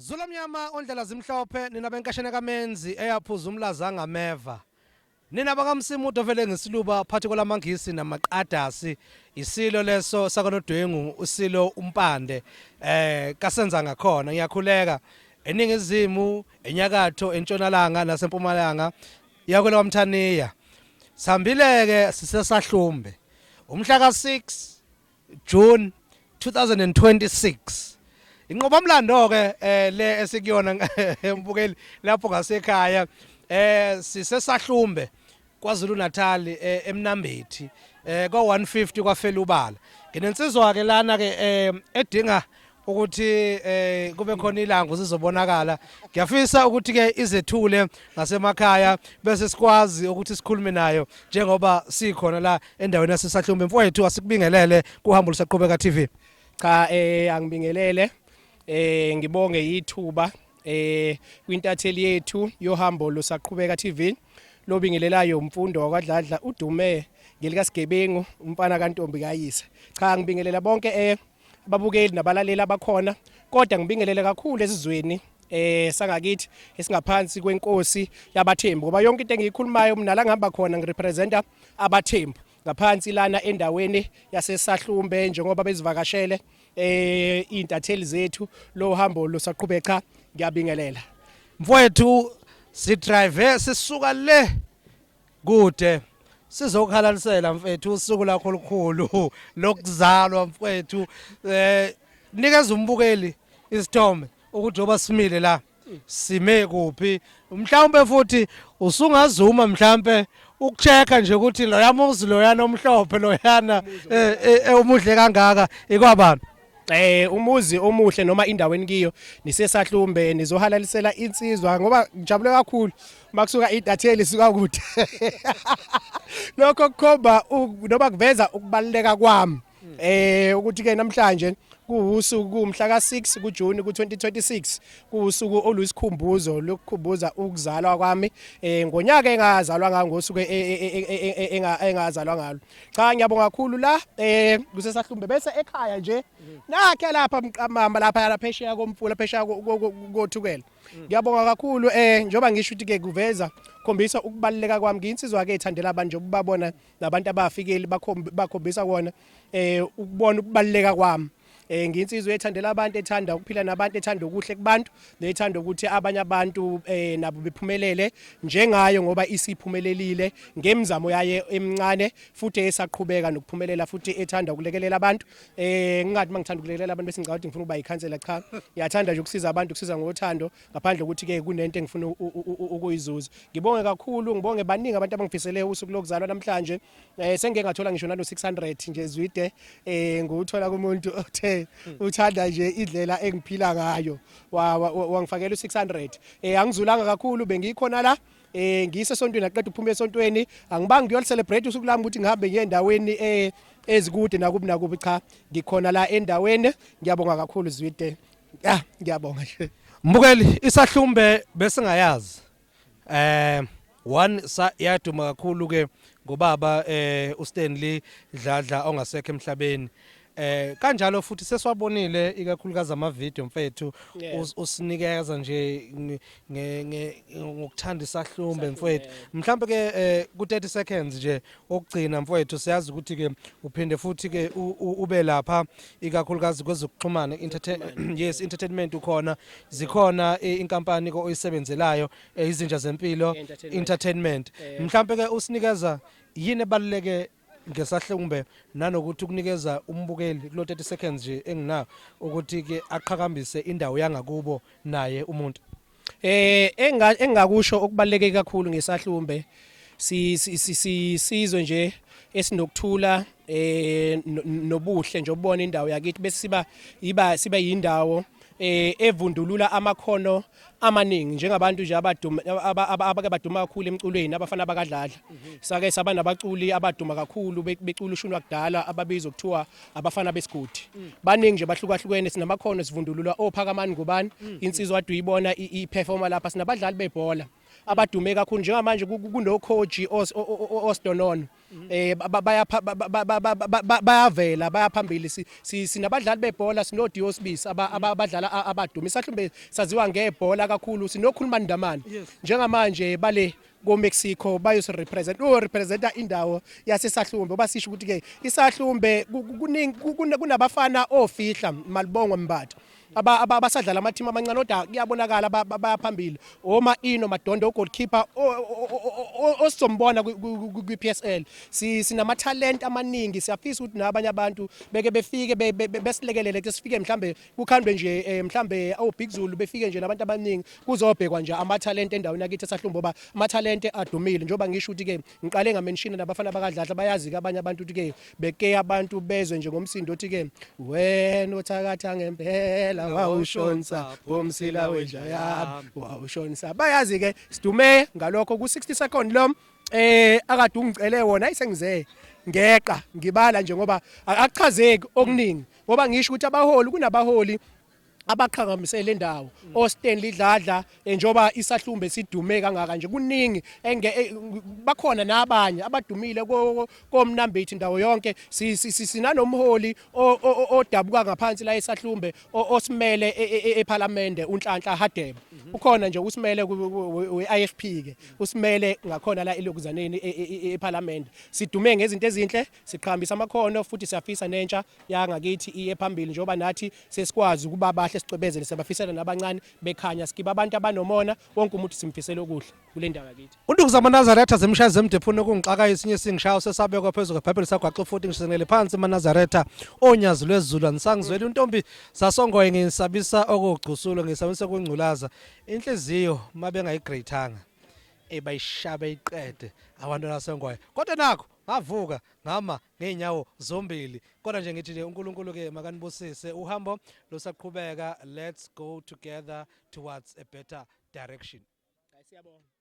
Zulomnyama ondlela zimhlophe nina benkashana kaMenzi eyaphuza umlaza ngameva. Nina bakamsimudo vele ngesiluba phathi kolamangisi namaqadasi isilo leso sakonodwengu usilo umpande kasenza ngakhona ngiyakhuleka eningizimu enyakatho entshonalanga nasempumalanga yakwela kwaMthaniya. Sambileke sisesahlumbe umhla ka6 June 2026. Inqoba mlando ke le esikuyona embukeli lapho ngasekhaya sisesahlumbe kwaZulu Natal eMnambethi kwa 150 kwafela ubala. Nginensizwa ke lana ke edinga ukuthi kube khona ilango sizobonakala. Ngiyafisa ukuthi ke izethule ngasemakhaya bese sikwazi ukuthi sikhulume nayo njengoba sikhona la endaweni yasesahlumbe. Mfowethu asikubingelele kuhambo lusaqhubeka TV. Cha angibingelele ngibonge ithuba kwintatheli yethu yohambo lusaqhubeka TV lobingelelayo umfundo wakwaDladla udume ngelika Sigebengu umfana kaNtombi kayise. Cha ngibingelela bonke ababukeli nabalaleli abakhona kodwa ngibingelele kakhulu esizweni sangakithi esingaphansi kwenkosi yabathembu ngoba yonke into engiyikhulumayo mina la ngihamba khona ngirepresenta abathembu ngaphansi lana endaweni yasesahlumbe njengoba bezivakashele intatheli zethu lo hambo lusaqhubeka ngiyabingelela. Mfowethu si drive sisuka le kude sizokhalalisela mfethu usuku lakho olukhulu lokuzalwa mfethu nikeza umbukeli isithombe ukuthi oba simile la sime kuphi mhlawumbe futhi usungazuma mhlawumbe ukuchecka nje ukuthi lo yamuzi lo yana omhlophe lo yana umuhle kangaka ikwabani. Umuzi omuhle noma indaweni kiyo nisesahlumbe nizohalalisela insizwa ngoba ngijabule kakhulu makusuka intatheli suka kude lokho kukhomba noma kuveza ukubaluleka kwami ukuthi ke namhlanje kuusuku kumhla ka6 kuJune ku2026 kuusuku oluyisikhumbuzo lokukhumbuza ukuzalwa kwami ngonyaka engazalwa ngosuku engazalwa ngalo. Cha ngiyabonga kakhulu la kusesahlumbe bese ekhaya nje nakhe lapha mqamama lapha phesheya komfula phesheya kothukela. Ngiyabonga kakhulu njoba ngisho ukuthi ke kuveza khombisa ukubaluleka kwami nginsizwa ke ethandela abantu babona nabantu abafikeli bakhombisa kona ukubona ukubaluleka kwami. Nginsizwe ethandela abantu ethanda ukuphila nabantu ethanda ukuhle kubantu nethanda ukuthi abanye abantu nabo bephumelele njengayo ngoba isiphumelelile ngemizamo yaye emncane futhi esaqhubeka nokuphumelela futhi ethanda ukulekelela abantu ngingathi mangithanda ukulekelela abantu bese ngicabanga ukuthi ngifuna ukuba yikhansela cha ngiyathanda nje ukusiza abantu ukusiza ngothando ngaphandle ukuthi ke kunento engifuna ukuyizuza. Ngibonge kakhulu ngibonge baningi abantu abangifisele usuku lokuzalwa namhlanje sengeke ngathola ngisho nalo 600 nje zwide nguthola kumuntu othe uthanda nje indlela engiphila ngayo wangifakela u600 angizulanga kakhulu bengikhona la ngisesontweni aqeda ukuphuma esontweni angibangi ngiyol celebrate usuku lami ukuthi ngihambe ngiye endaweni ezikude nakubi cha ngikhona la endaweni ngiyabonga kakhulu zwide ngiyabonga nje Mbukeli isahlumbe bese ngayazi one yaduma kakhulu ke ngobaba uStanley Dladla ongasekho emhlabeni. Kanjalo futhi seswabonile ikakhulukazi amavideo mfethu usinikeza nje ngokuthanda isahlumbe mfethu mhlawumbe ke ku 30 seconds nje okugcina mfethu siyazi ukuthi ke uphinde futhi ke ube lapha ikakhulukazi kwezokuxhumana yes entertainment ukhona zikhona inkampani oyisebenzelayo izinja zempilo entertainment mhlawumbe ke usinikeza yini ebaluleke ngesahlumbe nanokuthi ukunikeza umbukeli kulo 30 seconds nje enginayo ukuthi ke aqhakambise indawo yangakubo naye umuntu engakusho okubaleke kakhulu ngesahlumbe sizwe nje esinokuthula nobuhle nje ubona indawo yakithi bese siba yindawo evundulula amakhono amaningi njengabantu nje abake baduma kakhulu emculweni abafana bakaDladla sake saba nabaculi abaduma kakhulu becula ushunwa kudala ababizwa kuthiwa abafana besigodi baningi nje bahlukahlukene sinamakhono sivundulula ophakamani ngubani insizwa wadu uyibona iperforma lapha sinabadlali bebhola abadume kakhulu njengamanje kuno coach Osdonono bayavela bayaphambili sinabadlali bebhola sino Diosbis abadlala abaduma isahlumbe saziwa ngebhola kakhulu sinokhuluma ndamani njengamanje bale ko-Mexico bayosirepresent representa indawo yasesahlumbe basisho ukuthi ke isahlumbe kunabafana ofihla Malibongwe Mbatha abasadlala amateam amancane kodwa kuyabonakala bayaphambili oma ino Madondo goalkeeper osizombona kwi-PSL sinama talent amaningi siyafisa ukuthi nabanye abantu beke befike besilekelele ukuthi sifike mhlambe kukhandwe nje mhlambe Big Zulu befike nje nabantu abaningi kuzobhekwa nje ama talent endaweni yakithi esahlumbe ngoba ama talent adumile njoba ngisho ukuthi ke ngiqale ngamenshini nabafana bakadladla bayazi ke abanye abantu ukuthi ke beke abantu bezwe nje ngomsindo othi ke wena uthakatha ngempela wawushonsa bomsila wenja yami wawushonsa bayazi ke sidume ngalokho ku 60 second lo akade ungicele wona ayisengize ngeqa ngibala nje ngoba akuchazeki okuningi ngoba ngisho ukuthi abaholi kunabaholi abaqhakamisela indawo oStanley Dladla njoba isahlumbe sidume kangaka nje kuningi bakhona nabanye abadumile komnambithi indawo yonke sinanomholi odabuka ngaphansi la esahlumbe osimele eParliament uNhlanhla Hadebe ukhona nje usimele weIFP ke usimele ngakhona la elokuzaneni eParliament sidume ngezinto ezinhle siqhambisa amakhono futhi siyafisa nentsha yangakithi iye phambili njoba nathi sesikwazi ukuba bahle sicebezele sebafisela nabancane bekhanya sikiba abantu abanomona wonke umuntu simfisela okuhle kule ndawo yakithi uNdukuza Manazaretha zemshazi emdephuni okungixaka isinye singishayo sesabekwa phezulu kweBhayibheli sagwaxa futhi ngisengele phansi Manazaretha onyazi lwezulu anisangizwela untombi sasongoye ngisabisa okugcusulo ngisabisa kungculaza inhliziyo mabe ngayigreyithanga bayishabe iqede abantu nasongoye kodwa nakho ngavuka ngama ngeenyawo zombili kodwa nje ngithi uNkulunkulu ke makanibusise uhambo losaqhubeka let's go together towards a better direction. Siyabonga.